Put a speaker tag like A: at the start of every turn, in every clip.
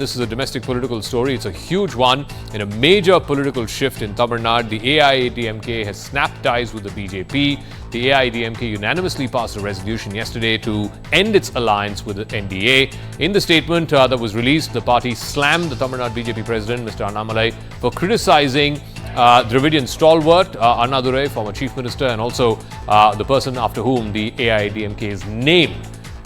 A: This is a domestic political story. It's a huge one. In a major political shift in Tamil Nadu, the AIADMK has snapped ties with the BJP. The AIADMK unanimously passed a resolution yesterday to end its alliance with the NDA. In the statement that was released, the party slammed the Tamil Nadu BJP president, Mr. Annamalai, for criticizing Dravidian stalwart Nadu, former chief minister, and also the person after whom the AIADMK is named.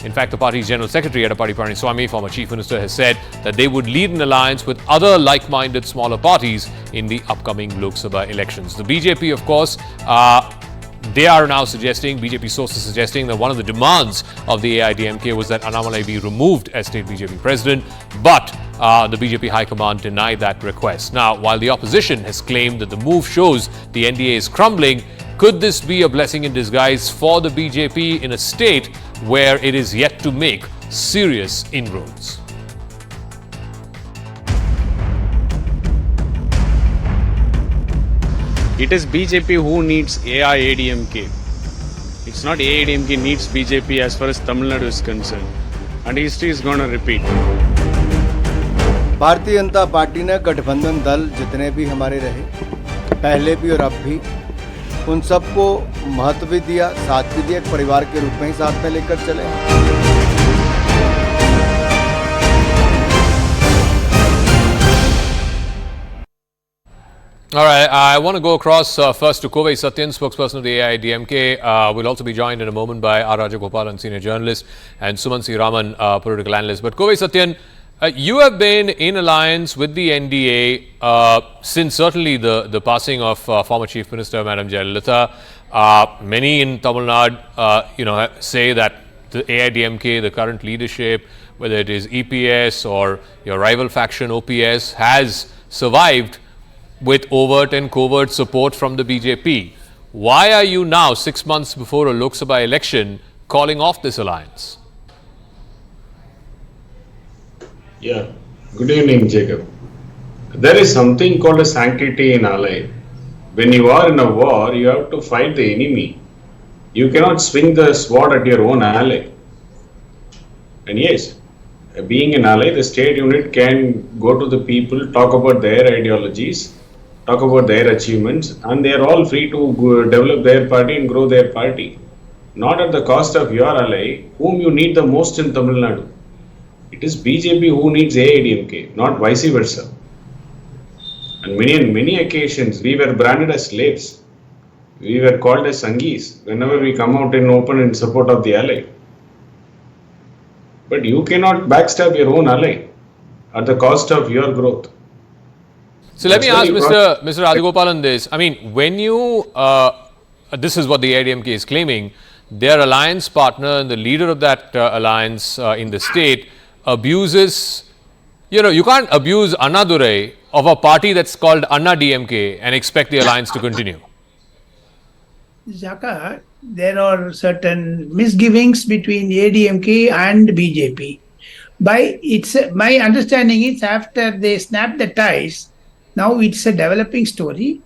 A: In fact, the party's General Secretary, Edappadi Palaniswamy, former Chief Minister, has said that they would lead an alliance with other like-minded smaller parties in the upcoming Lok Sabha elections. The BJP, of course, they are now suggesting, BJP sources suggesting that one of the demands of the AIADMK was that Annamalai be removed as state BJP president, but the BJP High Command denied that request. Now, while the opposition has claimed that the move shows the NDA is crumbling, could this be a blessing in disguise for the BJP in a state where it is yet to make serious inroads?
B: It is BJP who needs AIADMK. It's not AIADMK needs BJP as far as Tamil Nadu is concerned. And history is going to repeat.
C: Bharatiya Janata party ने गठबंधन दल जितने भी हमारे रहे, पहले भी और अब भी, उन सबको महत्व भी दिया, साथ भी दिया, एक परिवार के रूप में ही साथ में लेकर चले।
A: All right, I want to go across first to Kovai Satyan, spokesperson of the AIADMK. We'll also be joined in a moment by R. Rajagopalan, senior journalist, and Suman C. Raman, political analyst. But Kovai Satyan, you have been in alliance with the NDA since certainly the passing of former Chief Minister Madam Jayalalitha. Many in Tamil Nadu, say that the AIADMK, the current leadership, whether it is EPS or your rival faction OPS, has survived with overt and covert support from the BJP. Why are you now, 6 months before a Lok Sabha election, calling off this alliance?
D: Yeah, good evening, Jacob. There is something called a sanctity in ally. When you are in a war, you have to fight the enemy. You cannot swing the sword at your own ally. And yes, being an ally, the state unit can go to the people, talk about their ideologies, talk about their achievements, and they are all free to develop their party and grow their party. Not at the cost of your ally, whom you need the most in Tamil Nadu. It is BJP who needs AIADMK, not vice versa. And many occasions, we were branded as slaves. We were called as Sanghis whenever we come out in open in support of the ally. But you cannot backstab your own ally at the cost of your growth.
A: So let me ask Mr. Rajagopalan this. I mean, when you, this is what the AIADMK is claiming, their alliance partner and the leader of that alliance in the state abuses, you can't abuse Annadurai of a party that's called Anna DMK and expect the alliance to continue.
E: Zaka, there are certain misgivings between ADMK and BJP. My understanding is after they snapped the ties, now it's a developing story.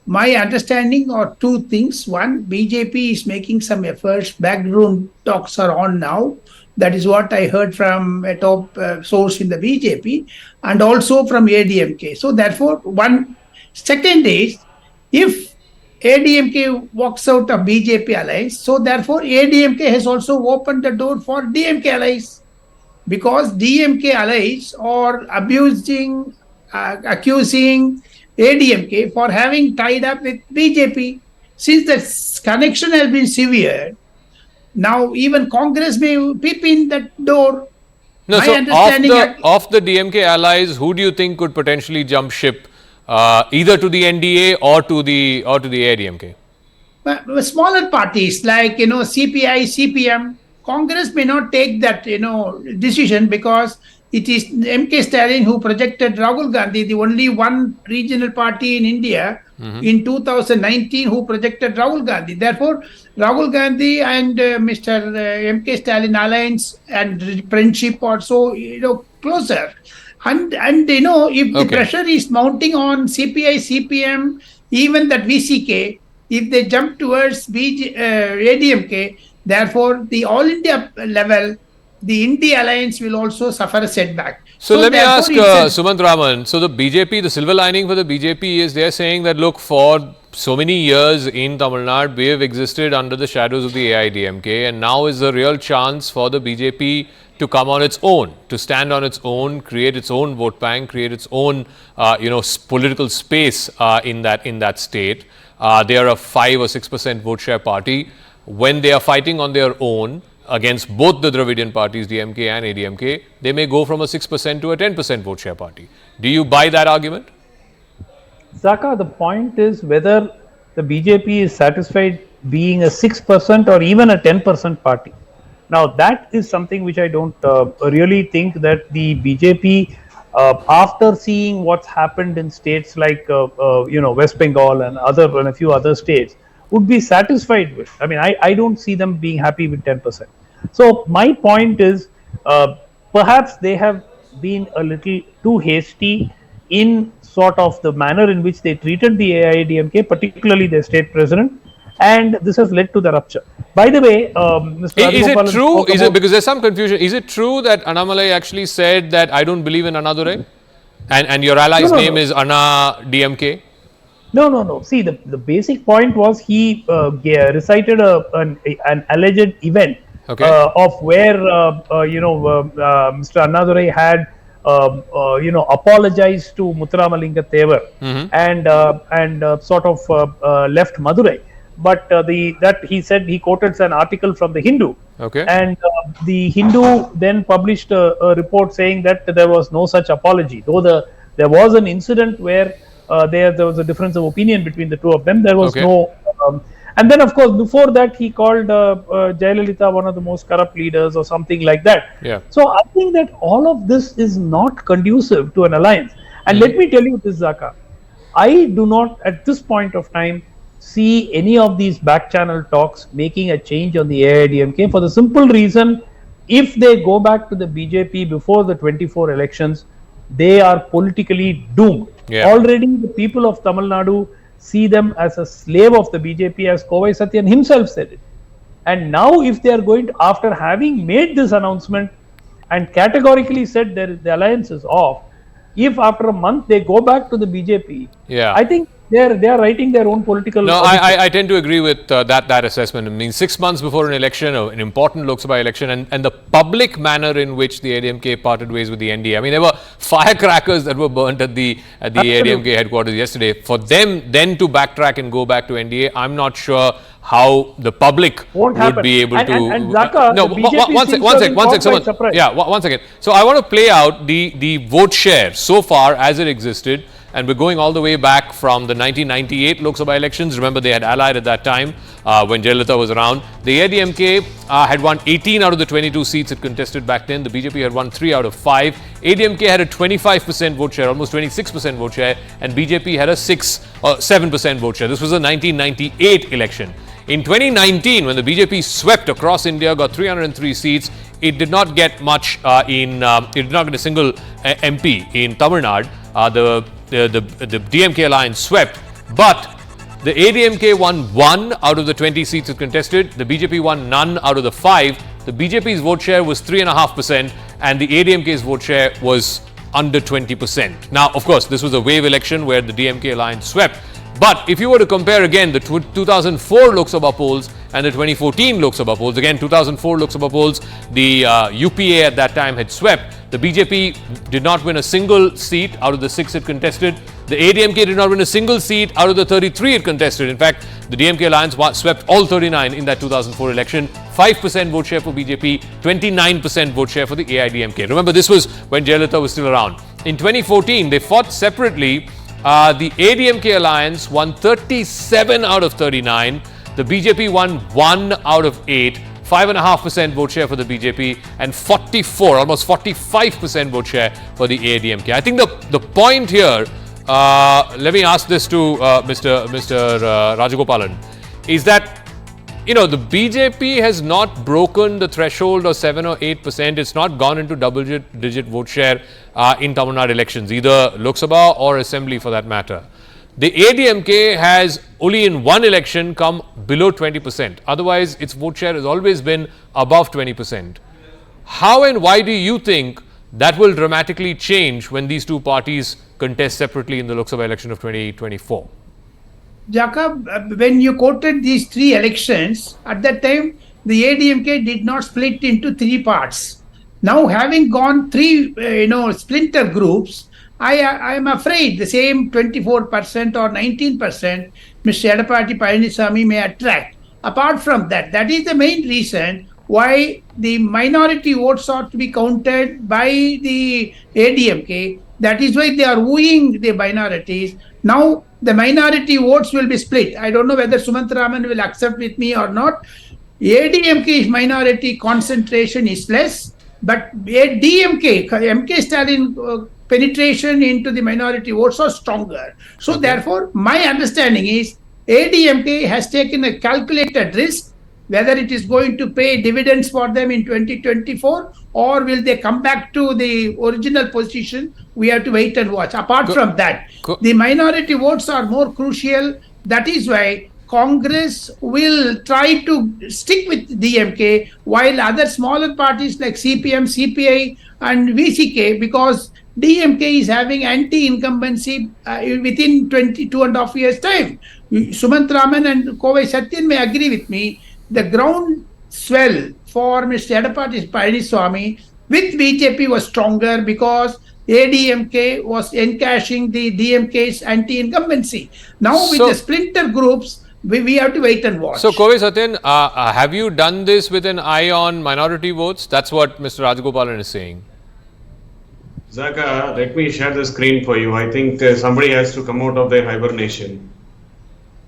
E: My understanding are two things. One, BJP is making some efforts. Background talks are on now. That is what I heard from a top source in the BJP and also from ADMK. So therefore, second is, if ADMK walks out of BJP alliance, so therefore ADMK has also opened the door for DMK allies, because DMK allies are accusing ADMK for having tied up with BJP. Since the connection has been severed, now even Congress may peep in that door.
A: No, so of the DMK allies, who do you think could potentially jump ship, either to the NDA or to the AIADMK?
E: Smaller parties like CPI, CPM, Congress may not take that decision, because it is MK Stalin who projected Rahul Gandhi, the only one regional party in India in 2019 who projected Rahul Gandhi. Therefore, Rahul Gandhi and Mr. MK Stalin alliance and friendship are so closer. And if the pressure is mounting on CPI, CPM, even that VCK, if they jump towards ADMK, therefore the all India level, the India alliance will also suffer a setback.
A: So let me ask
E: it's
A: Sumant Raman. So the BJP, the silver lining for the BJP is they're saying that look, for so many years in Tamil Nadu, we have existed under the shadows of the AIADMK, and now is the real chance for the BJP to come on its own, to stand on its own, create its own vote bank, create its own political space in that state. They are a 5 or 6% vote share party. When they are fighting on their own against both the Dravidian parties, DMK and ADMK, they may go from a 6% to a 10% vote share party. Do you buy that argument?
F: Zaka, the point is whether the BJP is satisfied being a 6% or even a 10% party. Now, that is something which I don't really think that the BJP, after seeing what's happened in states like West Bengal and a few other states, would be satisfied with. I mean, I don't see them being happy with 10%. So my point is, perhaps they have been a little too hasty in sort of the manner in which they treated the AIADMK, particularly their state president, and this has led to the rupture. By the way, Mr.
A: Is it true? Is it, because there's some confusion? Is it true that Annamalai actually said that I don't believe in Annadurai, and your ally's name is Anna DMK?
F: No. See, the basic point was he recited an alleged event of where Mr. Annadurai had apologized to Muthuramalinga Thevar and sort of left Madurai. But that he said, he quoted an article from the Hindu, and the Hindu then published a report saying that there was no such apology, though there was an incident where there was a difference of opinion between the two of them. There was no, and then of course before that he called Jayalalitha one of the most corrupt leaders or something like that.
A: Yeah.
F: So I think that all of this is not conducive to an alliance. And let me tell you this, Zaka, I do not at this point of time see any of these back channel talks making a change on the AIADMK, for the simple reason, if they go back to the BJP before the 24 elections, they are politically doomed. Already the people of Tamil Nadu see them as a slave of the BJP, as Kovai Satyan himself said it. And now if they are going to, after having made this announcement and categorically said that the alliance is off, if after a month they go back to the BJP, I think they are writing their own political.
A: No, I tend to agree with that assessment. I mean, 6 months before an election, an important Lok Sabha election, and the public manner in which the AIADMK parted ways with the NDA. I mean, there were firecrackers that were burnt at the AIADMK headquarters yesterday. For them then to backtrack and go back to NDA, I'm not sure how the public would be able to.
F: And Zaka,
A: no, one second. So I want to play out the vote share so far as it existed. And we're going all the way back from the 1998 Lok Sabha elections. Remember, they had allied at that time when Jayalalitha was around. The AIADMK had won 18 out of the 22 seats it contested back then. The BJP had won 3 out of 5. AIADMK had a 25% vote share, almost 26% vote share, and BJP had a 6 or 7% vote share. This was a 1998 election. In 2019, when the BJP swept across India, got 303 seats, it did not get much it did not get a single MP in Tamil Nadu. The DMK alliance swept, but the AIADMK won 1 out of the 20 seats it contested. The BJP won none out of the 5. The BJP's vote share was 3.5%, and the AIADMK's vote share was under 20%. Now, of course, this was a wave election where the DMK alliance swept. But if you were to compare again the 2004 Lok Sabha polls and the 2014 Lok Sabha polls, again 2004 Lok Sabha polls, the UPA at that time had swept. The BJP did not win a single seat out of the 6 it contested. The AIADMK did not win a single seat out of the 33 it contested. In fact, the DMK alliance swept all 39 in that 2004 election. 5% vote share for BJP, 29% vote share for the AIADMK. Remember, this was when Jayalalitha was still around. In 2014, they fought separately. The AIADMK alliance won 37 out of 39. The BJP won 1 out of 8. 5.5% vote share for the BJP and 44, almost 45% vote share for the AIADMK. I think the point here, let me ask this to Mr. Rajagopalan, is that the BJP has not broken the threshold of 7 or 8%. It's not gone into double-digit vote share in Tamil Nadu elections, either Lok Sabha or Assembly for that matter. The AIADMK has only in one election come below 20%. Otherwise, its vote share has always been above 20%. How and why do you think that will dramatically change when these two parties contest separately in the Lok Sabha election of 2024?
E: Jacob, when you quoted these three elections, at that time, the ADMK did not split into three parts. Now, having gone three, splinter groups, I am afraid the same 24% or 19% Mr. Edappadi Palaniswamy may attract. Apart from that, that is the main reason why the minority votes are to be counted by the ADMK. That is why they are wooing the minorities. Now, the minority votes will be split. I don't know whether Sumant Raman will accept with me or not. ADMK's minority concentration is less, but MK Stalin penetration into the minority votes are stronger. So therefore, my understanding is ADMK has taken a calculated risk. Whether it is going to pay dividends for them in 2024 or will they come back to the original position, we have to wait and watch. Apart from that, the minority votes are more crucial. That is why Congress will try to stick with DMK while other smaller parties like CPM, CPI and VCK, because DMK is having anti-incumbency within 22.5 years' time. Sumant Raman and Kovai Satyan may agree with me. The ground swell for Mr. Edappadi Palaniswamy with BJP was stronger because ADMK was encashing the DMK's anti-incumbency. Now with the splinter groups, we have to wait and watch.
A: So, Kovai Satyan, have you done this with an eye on minority votes? That's what Mr. Rajagopalan is saying.
D: Zaka, let me share the screen for you. I think somebody has to come out of their hibernation.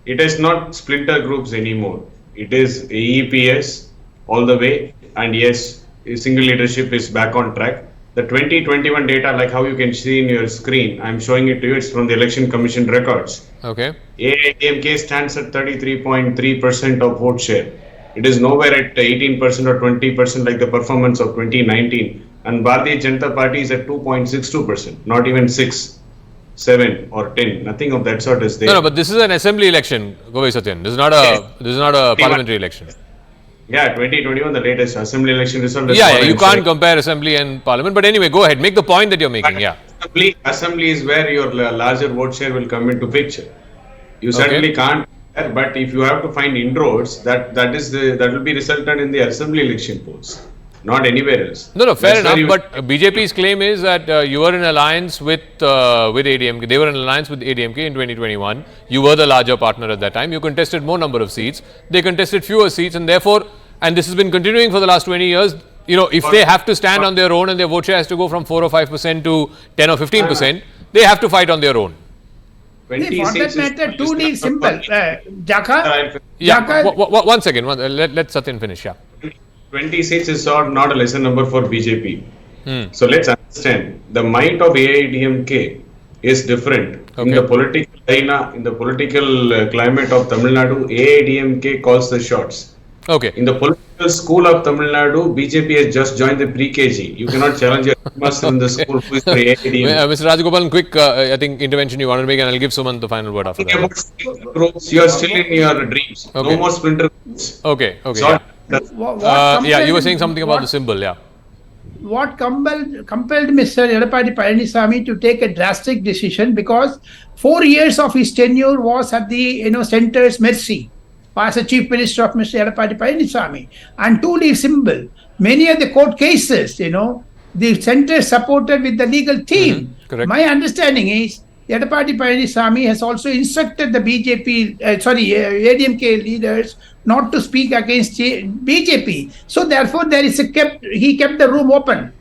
D: It is not splinter groups anymore. It is AEPS all the way, and yes, single leadership is back on track. The 2021 data, like how you can see in your screen, I'm showing it to you, it's from the Election Commission records.
A: Okay.
D: AIADMK stands at 33.3% of vote share. It is nowhere at 18% or 20% like the performance of 2019. And Bharatiya Janata Party is at 2.62%, not even 6, 7 or 10. Nothing of that sort is there.
A: No, but this is an assembly election, Kovai Satyan. This is not a parliamentary election.
D: Yeah, 2021, the latest assembly election result.
A: Yeah, you can't compare assembly and parliament. But anyway, go ahead. Make the point that you're making. Yeah.
D: Assembly is where your larger vote share will come into picture. You certainly can't. But if you have to find inroads, that will be resultant in the assembly election polls, not anywhere else.
A: No, fair enough. But BJP's claim is that you were in alliance with ADMK. They were in alliance with ADMK in 2021. You were the larger partner at that time. You contested more number of seats. They contested fewer seats, and therefore, and this has been continuing for the last 20 years. You know, if they have to stand on their own and their vote share has to go from 4 or 5% to 10 or 15%, they have to fight on their own.
E: For that matter, two deals simple. Jaka?
A: Yeah, one second. Let Satyan finish. Yeah.
D: 20 seats is not a lesser number for BJP. So let's understand, the might of AIADMK is different. In the political arena, in the political climate of Tamil Nadu, AIADMK calls the shots.
A: Okay.
D: In the political school of Tamil Nadu, BJP has just joined the pre-KG. You cannot challenge your master in the school who is for AIADMK.
A: Mr. Rajagopalan, quick, I think intervention you want to make, and I'll give Sumant the final word after that.
D: You are still in your dreams. No more splinter groups.
A: Okay. You were saying something about the symbol, yeah.
E: What compelled Mr. Edappadi Palaniswamy to take a drastic decision, because 4 years of his tenure was at the centre's mercy as a chief minister of Mr. Edappadi Palaniswamy, and to the symbol, many of the court cases, the centre supported with the legal team.
A: Correct.
E: My understanding is Edappadi Palaniswamy has also instructed the ADMK leaders not to speak against BJP. So therefore, he kept the room open.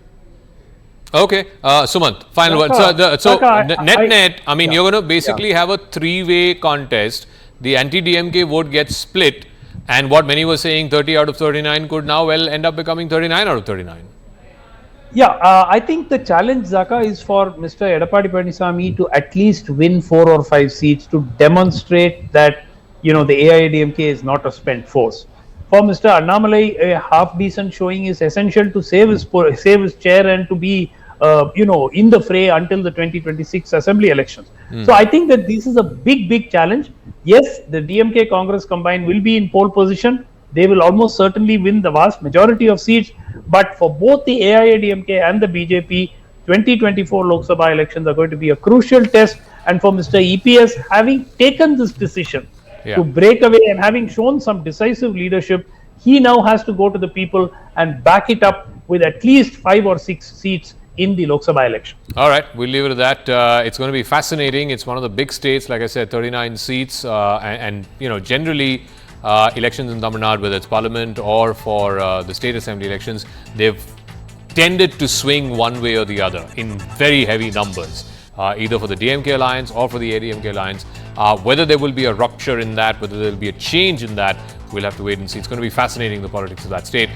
A: Okay, Sumant, final word. So net, I mean, you're going to basically have a three-way contest. The anti-DMK vote gets split, and what many were saying, 30 out of 39 could now end up becoming 39 out of 39.
F: Yeah, I think the challenge, Zaka, is for Mr. Edappadi Palaniswamy to at least win 4 or 5 seats to demonstrate that, the AIADMK is not a spent force. For Mr. Annamalai, a half-decent showing is essential to save his chair and to be, in the fray until the 2026 assembly elections. So I think that this is a big challenge. Yes, the DMK Congress combined will be in pole position. they will almost certainly win the vast majority of seats. But for both the AIADMK and the BJP, 2024 Lok Sabha elections are going to be a crucial test. And for Mr. EPS, having taken this decision to break away and having shown some decisive leadership, he now has to go to the people and back it up with at least 5 or 6 seats in the Lok Sabha election.
A: All right, we'll leave it at that. It's going to be fascinating. It's one of the big states, like I said, 39 seats, and you know, generally elections in Tamil Nadu, whether it's Parliament or for the state assembly elections, they've tended to swing one way or the other in very heavy numbers, either for the DMK alliance or for the ADMK alliance. Whether there will be a rupture in that, whether there will be a change in that, we'll have to wait and see. It's going to be fascinating, the politics of that state.